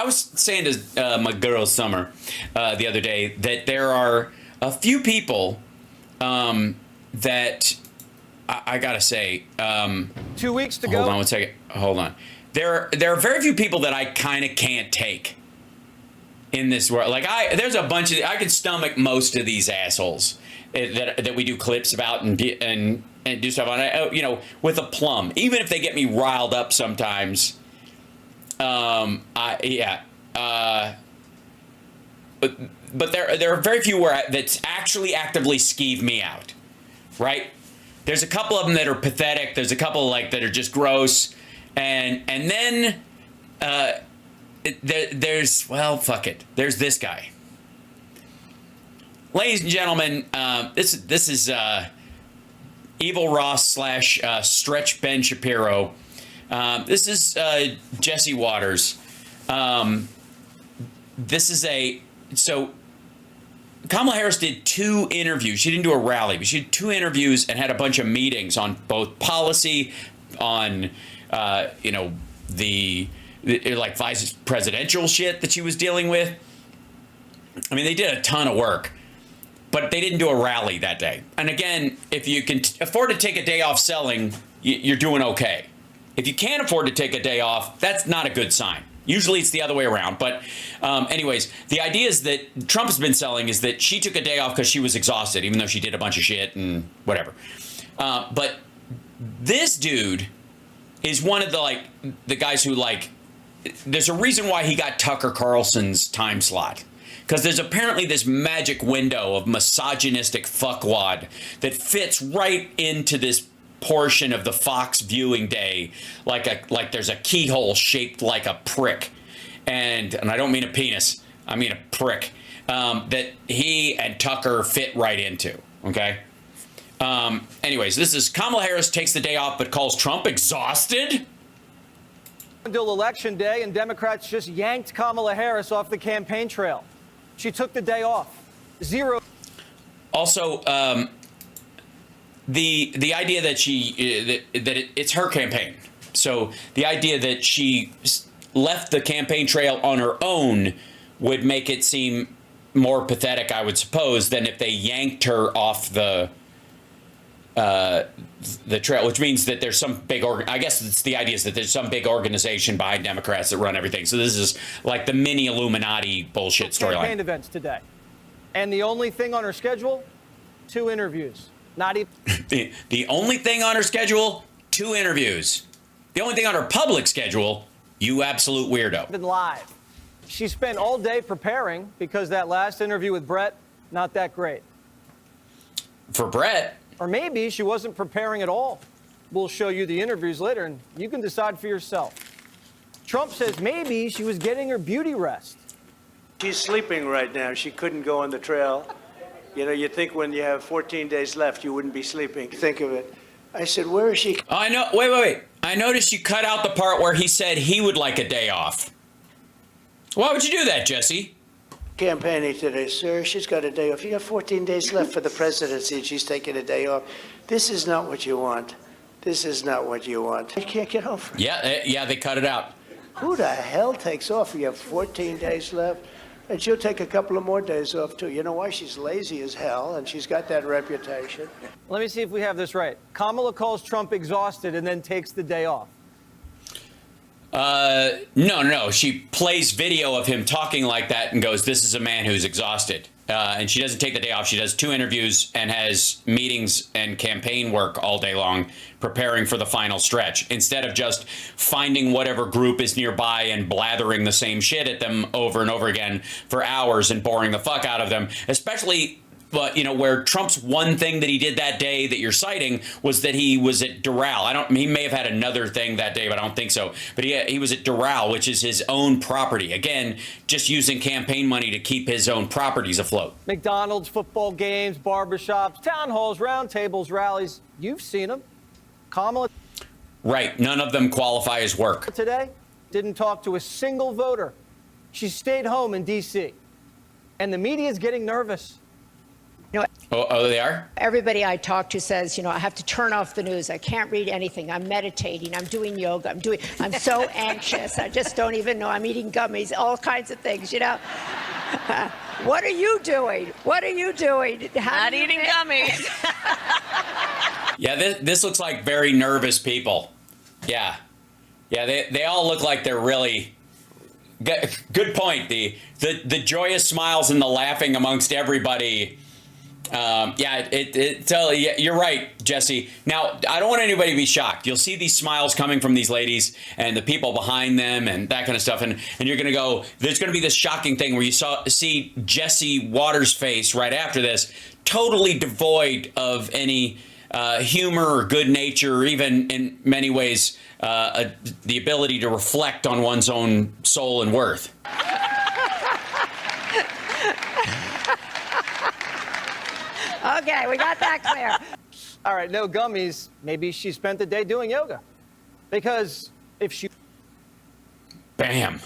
I was saying to my girl Summer the other day that there are a few people that I gotta say. 2 weeks to go. Hold on 1 second. Hold on. There are very few people that I kind of can't take in this world. Like there's a bunch of I can stomach most of these assholes that we do clips about and do stuff on. You know, with a plum. Even if they get me riled up sometimes. But there are very few that's actually actively skeeve me out, right? There's a couple of them that are pathetic. There's a couple like that are just gross, and then there's well, fuck it. There's this guy, ladies and gentlemen. This is Evil Ross / Stretch Ben Shapiro. This is Jesse Waters. This is so Kamala Harris did 2 interviews. She didn't do a rally, but she did 2 interviews and had a bunch of meetings on both policy, on the like vice presidential shit that she was dealing with. I mean, they did a ton of work, but they didn't do a rally that day. And again, if you can afford to take a day off selling, you're doing okay. If you can't afford to take a day off, that's not a good sign. Usually it's the other way around. But anyways, the idea is that Trump has been selling is that she took a day off because she was exhausted, even though she did a bunch of shit and whatever. But this dude is one of the guys who there's a reason why he got Tucker Carlson's time slot. Because there's apparently this magic window of misogynistic fuckwad that fits right into this portion of the Fox viewing day, like there's a keyhole shaped like a prick, and I don't mean a penis, I mean a prick, that he and Tucker fit right into. Okay. Anyways, this is Kamala Harris takes the day off but calls Trump exhausted. Until Election Day, and Democrats just yanked Kamala Harris off the campaign trail. She took the day off. Zero. Also, the idea that it's her campaign. So the idea that she left the campaign trail on her own would make it seem more pathetic, I would suppose, than if they yanked her off the trail, which means that there's some big I guess it's the idea is that there's some big organization behind Democrats that run everything. So this is like the mini Illuminati bullshit storyline. Campaign events today, and the only thing on her schedule, 2 interviews. Not even the only thing on her schedule, 2 interviews. The only thing on her public schedule, you absolute weirdo. Been live. She spent all day preparing because that last interview with Brett, not that great. For Brett. Or maybe she wasn't preparing at all. We'll show you the interviews later, and you can decide for yourself. Trump says maybe she was getting her beauty rest. She's sleeping right now. She couldn't go on the trail. You know, you think when you have 14 days left, you wouldn't be sleeping. Think of it. I said, where is she? Oh, I know. Wait. I noticed you cut out the part where he said he would like a day off. Why would you do that, Jesse? Campaigning today, sir. She's got a day off. You got 14 days left for the presidency, and she's taking a day off. This is not what you want. This is not what you want. You can't get over it. Yeah, they cut it out. Who the hell takes off? You have 14 days left. And she'll take a couple of more days off, too. You know why? She's lazy as hell, and she's got that reputation. Let me see if we have this right. Kamala calls Trump exhausted and then takes the day off. No. She plays video of him talking like that and goes, this is a man who's exhausted. And she doesn't take the day off. She does 2 interviews and has meetings and campaign work all day long, preparing for the final stretch, instead of just finding whatever group is nearby and blathering the same shit at them over and over again for hours and boring the fuck out of them, especially. But, you know, where Trump's one thing that he did that day that you're citing was that he was at Doral. He may have had another thing that day, but I don't think so. But he was at Doral, which is his own property. Again, just using campaign money to keep his own properties afloat. McDonald's, football games, barbershops, town halls, roundtables, rallies. You've seen them. Kamala. Right. None of them qualify as work. Today, didn't talk to a single voter. She stayed home in D.C. And the media is getting nervous. You know, Oh, they are? everybody I talk to says, you know, I have to turn off the news. I can't read anything. I'm meditating. I'm doing yoga. I'm so anxious. I just don't even know. I'm eating gummies, all kinds of things, you know. What are you doing? What are you doing? Not eating gummies. Yeah, this looks like very nervous people. Yeah. Yeah, they all look like they're really... Good point. The joyous smiles and the laughing amongst everybody. You're right, Jesse. Now, I don't want anybody to be shocked. You'll see these smiles coming from these ladies and the people behind them and that kind of stuff. And you're going to go, there's going to be this shocking thing where you see Jesse Waters' face right after this, totally devoid of any humor or good nature, or even in many ways, the ability to reflect on one's own soul and worth. Okay, we got that clear. All right, no gummies. Maybe she spent the day doing yoga. Because if she... Bam.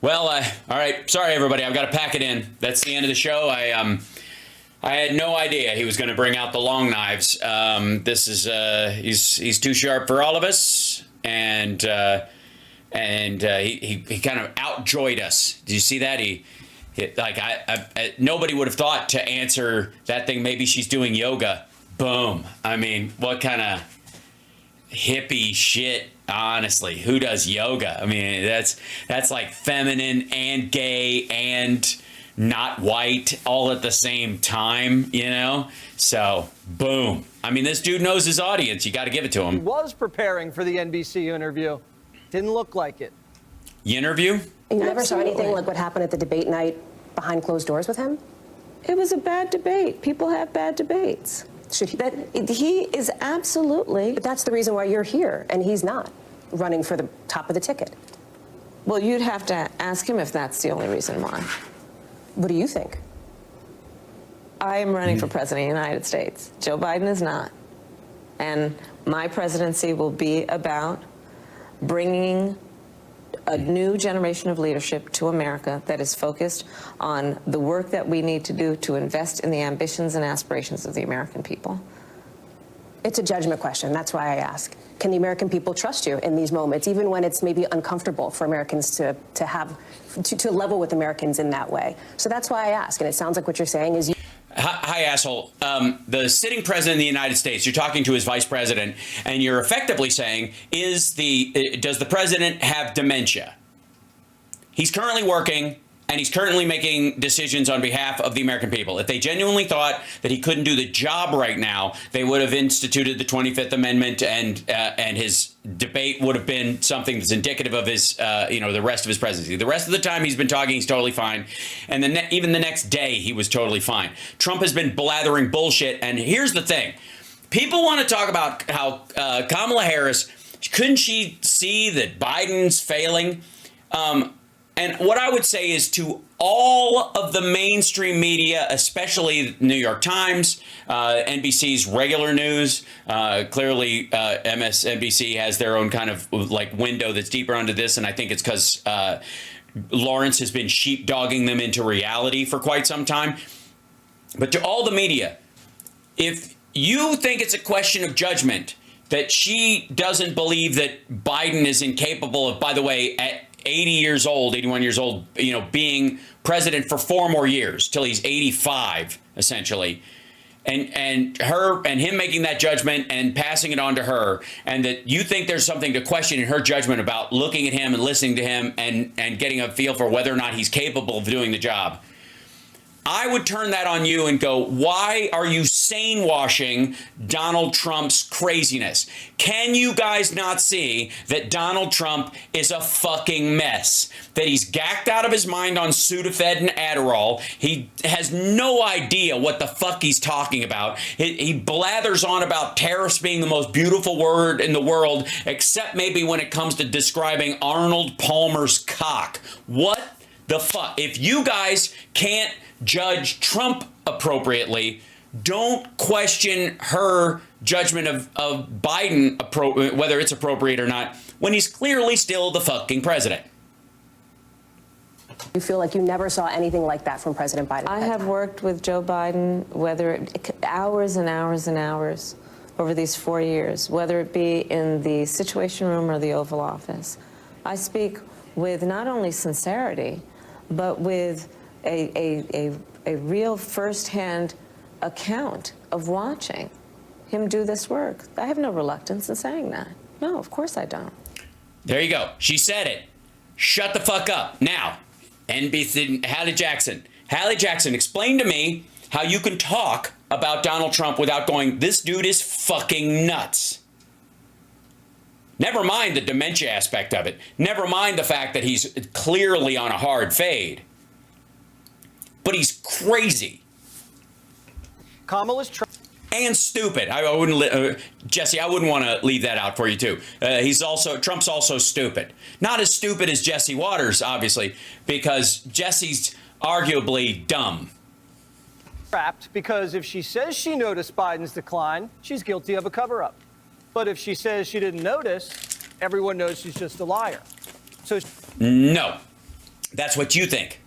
Well, all right. Sorry, everybody. I've got to pack it in. That's the end of the show. I had no idea he was going to bring out the long knives. This is he's too sharp for all of us, and he kind of outjoyed us. Did you see that? Nobody would have thought to answer that thing. Maybe she's doing yoga. Boom. I mean, what kind of hippie shit? Honestly, who does yoga? I mean, that's like feminine and gay and not white all at the same time, you know? So, boom. I mean, this dude knows his audience. You got to give it to him. He was preparing for the NBC interview. Didn't look like it. Interview? You never saw anything like what happened at the debate night behind closed doors with him? It was a bad debate. People have bad debates. He is absolutely... But that's the reason why you're here, and he's not running for the top of the ticket. Well, you'd have to ask him if that's the only reason why. What do you think? I am running for president of the United States. Joe Biden is not. And my presidency will be about bringing a new generation of leadership to America that is focused on the work that we need to do to invest in the ambitions and aspirations of the American people. It's a judgment question. That's why I ask. Can the American people trust you in these moments, even when it's maybe uncomfortable for Americans to level with Americans in that way? So that's why I ask. And it sounds like what you're saying is... Hi, asshole. The sitting president of the United States, you're talking to his vice president, and you're effectively saying, does the president have dementia? He's currently working, and he's currently making decisions on behalf of the American people. If they genuinely thought that he couldn't do the job right now, they would have instituted the 25th Amendment, and his debate would have been something that's indicative of his, the rest of his presidency. The rest of the time he's been talking, he's totally fine. And then even the next day, he was totally fine. Trump has been blathering bullshit. And here's the thing. People want to talk about how Kamala Harris, couldn't she see that Biden's failing? And what I would say is to all of the mainstream media, especially New York Times, NBC's regular news, clearly MSNBC has their own kind of like window that's deeper onto this. And I think it's because Lawrence has been sheepdogging them into reality for quite some time. But to all the media, if you think it's a question of judgment that she doesn't believe that Biden is incapable of, by the way, at 81 years old, being president for 4 more years till he's 85, essentially. And him making that judgment and passing it on to her, and that you think there's something to question in her judgment about looking at him and listening to him and getting a feel for whether or not he's capable of doing the job. I would turn that on you and go, why are you sane washing Donald Trump's craziness? Can you guys not see that Donald Trump is a fucking mess? That he's gacked out of his mind on Sudafed and Adderall. He has no idea what the fuck he's talking about. He blathers on about tariffs being the most beautiful word in the world, except maybe when it comes to describing Arnold Palmer's cock. What the fuck? If you guys can't judge Trump appropriately, don't question her judgment of Biden, whether it's appropriate or not, when he's clearly still the fucking president. You feel like you never saw anything like that from President Biden? I have worked with Joe Biden, hours and hours and hours over these 4 years, whether it be in the Situation Room or the Oval Office. I speak with not only sincerity, but with a real firsthand account of watching him do this work. I have no reluctance in saying that. No, of course I don't. There you go. She said it. Shut the fuck up. Now, NBC, Hallie Jackson. Hallie Jackson, explain to me how you can talk about Donald Trump without going, this dude is fucking nuts. Never mind the dementia aspect of it. Never mind the fact that he's clearly on a hard fade. But he's crazy. Kamala's and stupid. I wouldn't, Jesse, I wouldn't want to leave that out for you too. Trump's also stupid. Not as stupid as Jesse Waters, obviously, because Jesse's arguably dumb. trapped because if she says she noticed Biden's decline, she's guilty of a cover-up. But if she says she didn't notice, everyone knows she's just a liar. So no, that's what you think.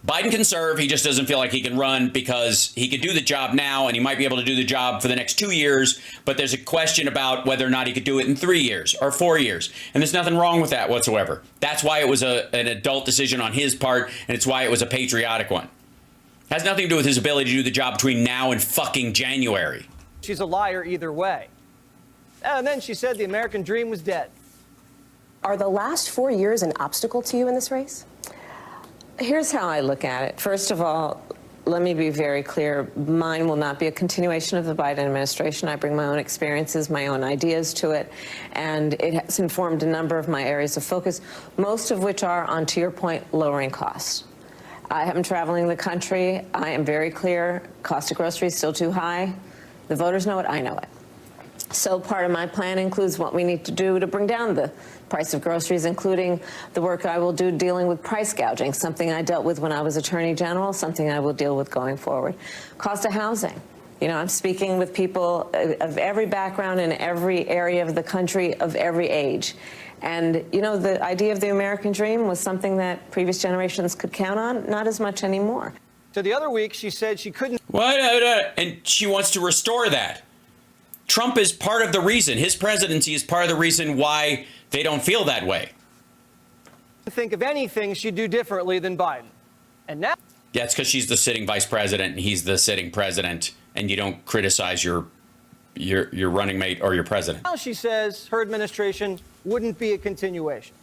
Biden can serve. He just doesn't feel like he can run because he could do the job now and he might be able to do the job for the next 2 years. But there's a question about whether or not he could do it in 3 years or 4 years. And there's nothing wrong with that whatsoever. That's why it was an adult decision on his part. And it's why it was a patriotic one. Has nothing to do with his ability to do the job between now and fucking January. she's a liar either way. And then she said the American dream was dead. Are the last 4 years an obstacle to you in this race? Here's how I look at it. First of all, let me be very clear. Mine will not be a continuation of the Biden administration. I bring my own experiences, my own ideas to it, and it has informed a number of my areas of focus, most of which are, on, to your point, lowering costs. I am traveling the country. I am very clear. Cost of groceries still too high. The voters know it. I know it. So part of my plan includes what we need to do to bring down the price of groceries, including the work I will do dealing with price gouging, something I dealt with when I was Attorney General, something I will deal with going forward. Cost of housing. You know, I'm speaking with people of every background in every area of the country, of every age. And, you know, the idea of the American dream was something that previous generations could count on, not as much anymore. So the other week, she said she couldn't. What? And she wants to restore that. Trump is part of the reason. His presidency is part of the reason why they don't feel that way. Think of anything she'd do differently than Biden. And now. Yeah, it's because she's the sitting vice president and he's the sitting president, and you don't criticize your running mate or your president. Now she says her administration wouldn't be a continuation.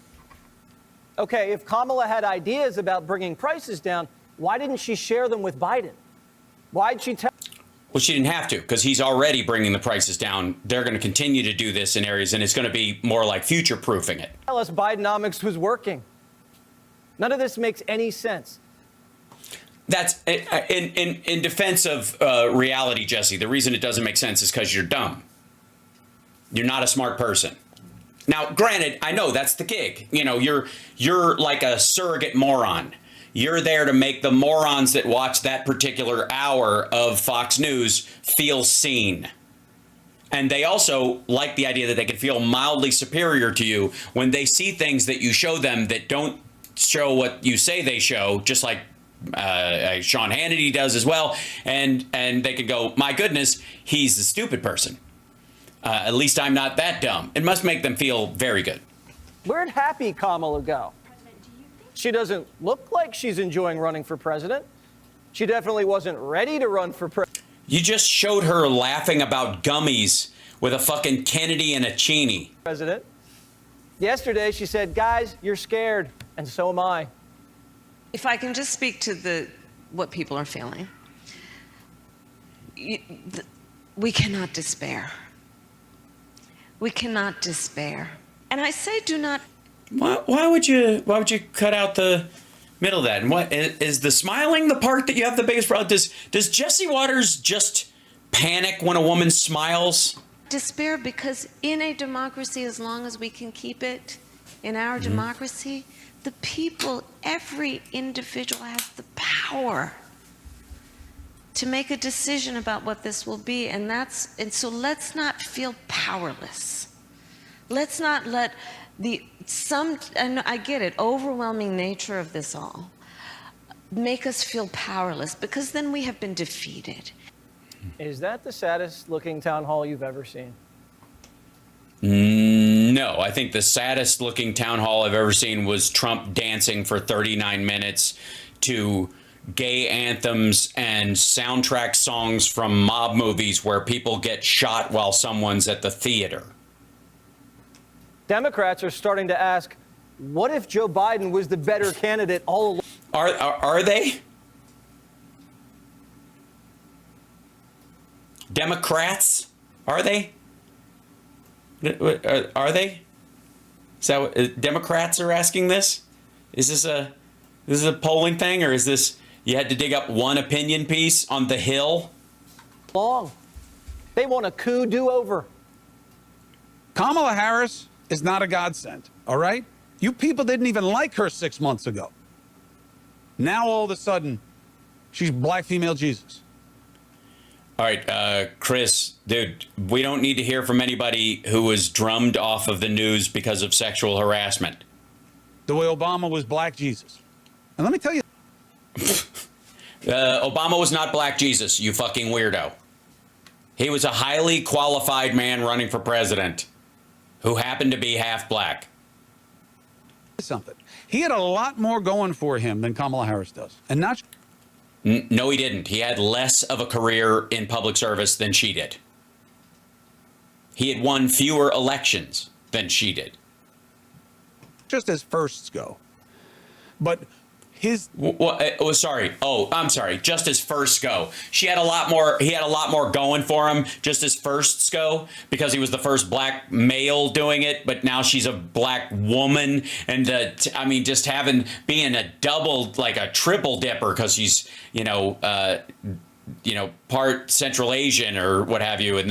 Okay, if Kamala had ideas about bringing prices down, why didn't she share them with Biden? Why'd she tell? Well, she didn't have to because he's already bringing the prices down. They're going to continue to do this in areas, and it's going to be more like future-proofing it. Tell us Bidenomics was working. None of this makes any sense. That's in defense of reality, Jesse. The reason it doesn't make sense is because you're dumb. You're not a smart person. Now, granted, I know that's the gig. You know, you're like a surrogate moron. You're there to make the morons that watch that particular hour of Fox News feel seen. And they also like the idea that they can feel mildly superior to you when they see things that you show them that don't show what you say they show, just like Sean Hannity does as well. And they can go, my goodness, he's the stupid person. At least I'm not that dumb. It must make them feel very good. Where'd happy Kamala go? She doesn't look like she's enjoying running for president. She definitely wasn't ready to run for president. You just showed her laughing about gummies with a fucking Kennedy and a Cheney. Yesterday, she said, guys, you're scared, and so am I. If I can just speak to what people are feeling. We cannot despair. We cannot despair. And I say do not. Why would you cut out the middle of that? And what is the smiling the part that you have the biggest problem? Does Jesse Waters just panic when a woman smiles? Despair, because in a democracy, as long as we can keep it in our democracy, the people, every individual has the power to make a decision about what this will be. And so let's not feel powerless. Let's not let And I get it, overwhelming nature of this all make us feel powerless because then we have been defeated. Is that the saddest looking town hall you've ever seen? No, I think the saddest looking town hall I've ever seen was Trump dancing for 39 minutes to gay anthems and soundtrack songs from mob movies where people get shot while someone's at the theater. Democrats are starting to ask, what if Joe Biden was the better candidate all along? Are they? Democrats? Are they? Are they? Is that what Democrats are asking this? Is this a polling thing, or is this you had to dig up one opinion piece on the Hill? They want a coup do-over. Kamala Harris is not a godsend, all right? You people didn't even like her 6 months ago. Now all of a sudden, she's black female Jesus. All right, Chris, dude, we don't need to hear from anybody who was drummed off of the news because of sexual harassment. The way Obama was black Jesus. And let me tell you. Obama was not black Jesus, you fucking weirdo. He was a highly qualified man running for president who happened to be half black. Something. He had a lot more going for him than Kamala Harris does. And not. No, he didn't. He had less of a career in public service than she did. He had won fewer elections than she did. Just as firsts go. But his. Sorry. Oh, I'm sorry. Just as firsts go. He had a lot more going for him just as firsts go because he was the first black male doing it. But now she's a black woman. And just being a double, like a triple dipper because she's, part Central Asian or what have you. And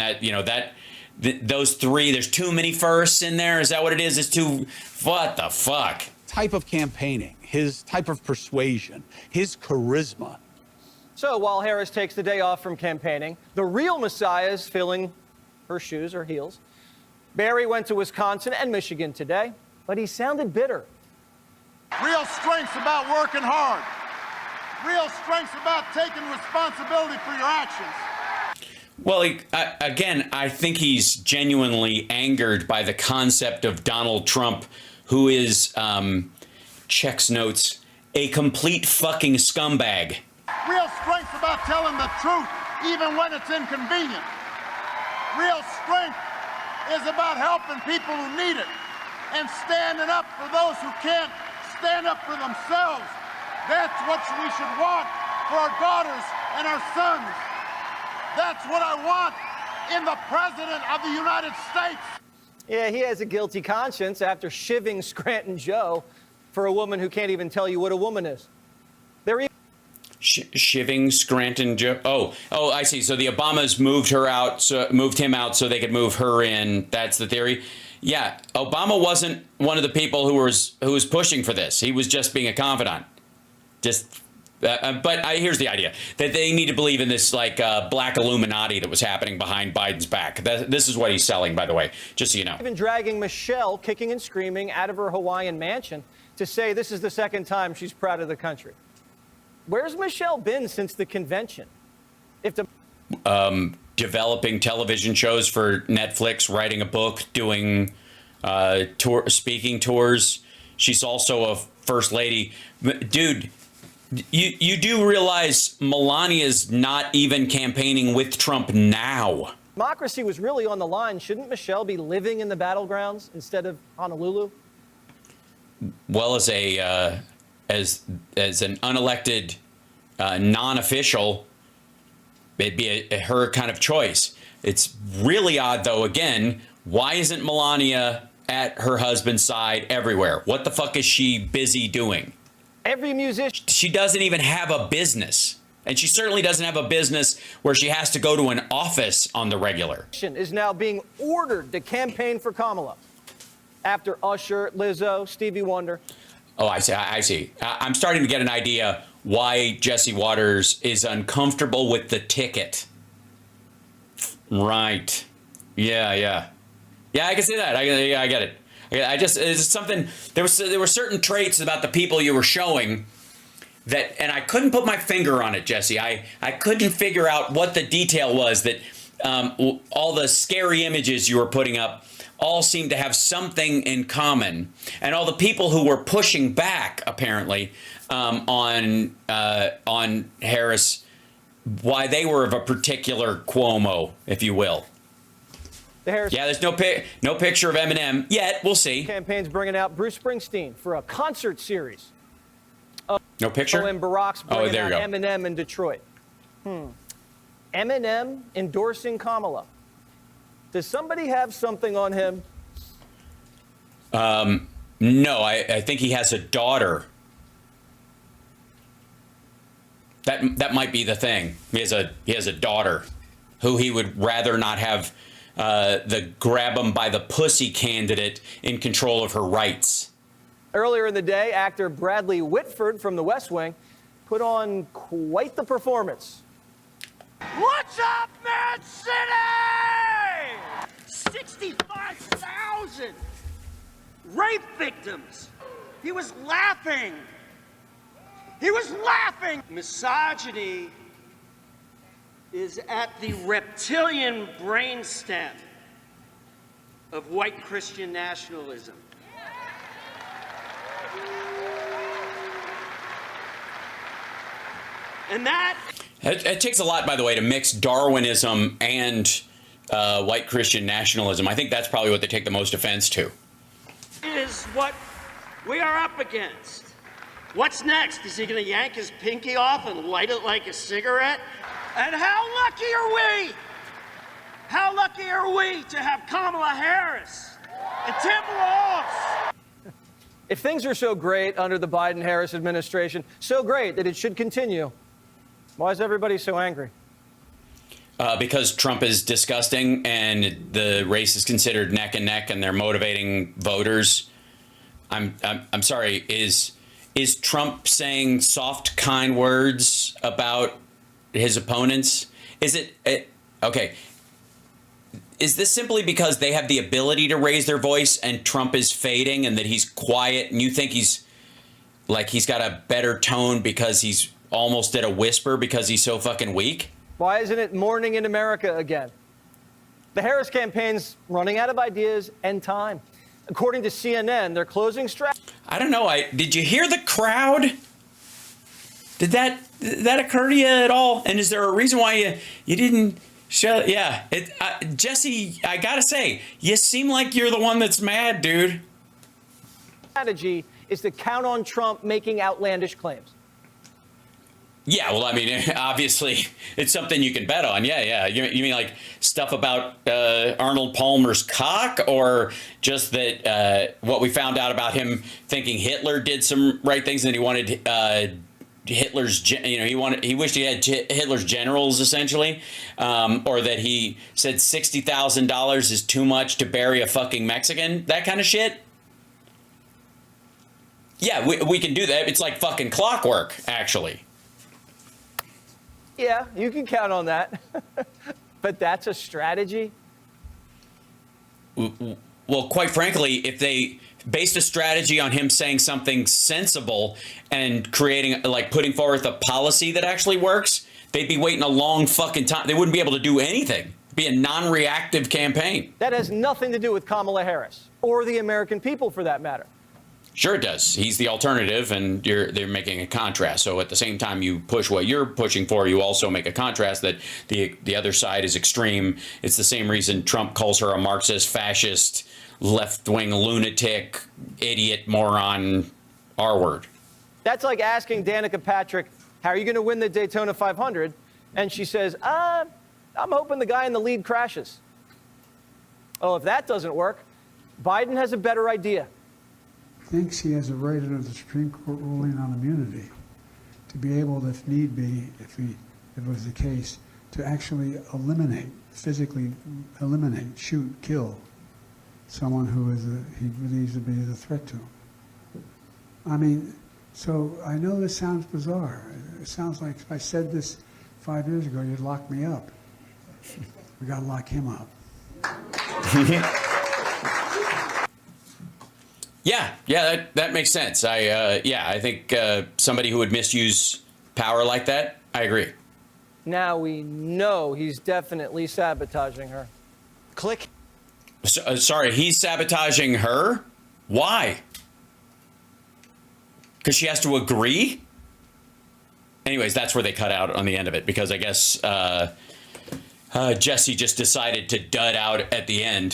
those three, there's too many firsts in there. Is that what it is? It's too. What the fuck? Type of campaigning, his type of persuasion, his charisma. So while Harris takes the day off from campaigning, the real Messiah is filling her shoes or heels. Barry went to Wisconsin and Michigan today, but he sounded bitter. Real strength's about working hard. Real strength's about taking responsibility for your actions. Well, again, I think he's genuinely angered by the concept of Donald Trump, who is, checks notes, a complete fucking scumbag. Real strength's about telling the truth, even when it's inconvenient. Real strength is about helping people who need it and standing up for those who can't stand up for themselves. That's what we should want for our daughters and our sons. That's what I want in the President of the United States. Yeah, he has a guilty conscience after shivving Scranton Joe for a woman who can't even tell you what a woman is. Shivving Scranton Joe. Oh, I see. So the Obamas moved him out so they could move her in. That's the theory. Yeah, Obama wasn't one of the people who was pushing for this. He was just being a confidant. Here's the idea that they need to believe in this black Illuminati that was happening behind Biden's back. This is what he's selling, by the way, just so you know. Even dragging Michelle kicking and screaming out of her Hawaiian mansion to say this is the second time she's proud of the country. Where's Michelle been since the convention? Developing television shows for Netflix, writing a book, doing speaking tours. She's also a first lady. Dude, you do realize Melania's not even campaigning with Trump now. Democracy was really on the line. Shouldn't Michelle be living in the battlegrounds instead of Honolulu? Well, as an unelected non-official, it'd be her kind of choice. It's really odd, though. Again, why isn't Melania at her husband's side everywhere? What the fuck is she busy doing? Every musician. She doesn't even have a business. And she certainly doesn't have a business where she has to go to an office on the regular. Is now being ordered to campaign for Kamala after Usher, Lizzo, Stevie Wonder. Oh, I see. I'm starting to get an idea why Jesse Waters is uncomfortable with the ticket. Right. Yeah, I can see that. I get it. It's something. There were certain traits about the people you were showing that, and I couldn't put my finger on it, Jesse. I couldn't figure out what the detail was that all the scary images you were putting up all seemed to have something in common, and all the people who were pushing back apparently on Harris, why they were of a particular Cuomo, if you will. The Harris there's no picture of Eminem yet. We'll see. Campaign's bringing out Bruce Springsteen for a concert series. No picture? And Barack's bringing there you out go. Eminem in Detroit. Eminem endorsing Kamala. Does somebody have something on him? No, I think he has a daughter. That might be the thing. He has a daughter who he would rather not have the grab him by the pussy candidate in control of her rights. Earlier in the day, actor Bradley Whitford from The West Wing put on quite the performance. What's up, Mad City? 65,000 rape victims. He was laughing. He was laughing. Misogyny is at the reptilian brainstem of white Christian nationalism. And that... It takes a lot, by the way, to mix Darwinism and white Christian nationalism. I think that's probably what they take the most offense to. Is what we are up against. What's next? Is he going to yank his pinky off and light it like a cigarette? And how lucky are we? How lucky are we to have Kamala Harris and Tim Walz? If things are so great under the Biden-Harris administration, so great that it should continue, why is everybody so angry? Because Trump is disgusting and the race is considered neck and neck and they're motivating voters. I'm sorry. Is Trump saying soft, kind words about his opponents? Is it okay? Is this simply because they have the ability to raise their voice and Trump is fading and that he's quiet and you think he's got a better tone because he's almost at a whisper because he's so fucking weak? Why isn't it morning in America again? The Harris campaign's running out of ideas and time. According to CNN, they're closing strategy. I don't know. Did you hear the crowd? Did that occur to you at all? And is there a reason why you didn't show? Yeah, Jesse, I gotta say, you seem like you're the one that's mad, dude. Strategy is to count on Trump making outlandish claims. Yeah, well, I mean, obviously, it's something you can bet on. Yeah. You mean like stuff about Arnold Palmer's cock, or just that what we found out about him thinking Hitler did some right things and he wanted Hitler's, he wished he had Hitler's generals essentially, or that he said $60,000 is too much to bury a fucking Mexican, that kind of shit. Yeah, we can do that. It's like fucking clockwork, actually. Yeah, you can count on that. But that's a strategy? Well, quite frankly, if they based a strategy on him saying something sensible and creating, like putting forth a policy that actually works, they'd be waiting a long fucking time. They wouldn't be able to do anything. It'd be a non-reactive campaign. That has nothing to do with Kamala Harris or the American people, for that matter. Sure it does. He's the alternative, and they're making a contrast. So at the same time you push what you're pushing for, you also make a contrast that the other side is extreme. It's the same reason Trump calls her a Marxist, fascist, left-wing lunatic, idiot, moron, R-word. That's like asking Danica Patrick, how are you going to win the Daytona 500? And she says, I'm hoping the guy in the lead crashes. Oh, if that doesn't work, Biden has a better idea. Thinks he has a right under the Supreme Court ruling on immunity to be able, if need be, if it was the case, to actually physically eliminate, shoot, kill someone who he believes to be a threat to him. I mean, so I know this sounds bizarre. It sounds like if I said this 5 years ago, you'd lock me up. We got to lock him up. Yeah, that makes sense. I think somebody who would misuse power like that, I agree. Now we know he's definitely sabotaging her. Click. Sorry, he's sabotaging her? Why? Because she has to agree? Anyways, that's where they cut out on the end of it, because I guess Jesse just decided to dud out at the end.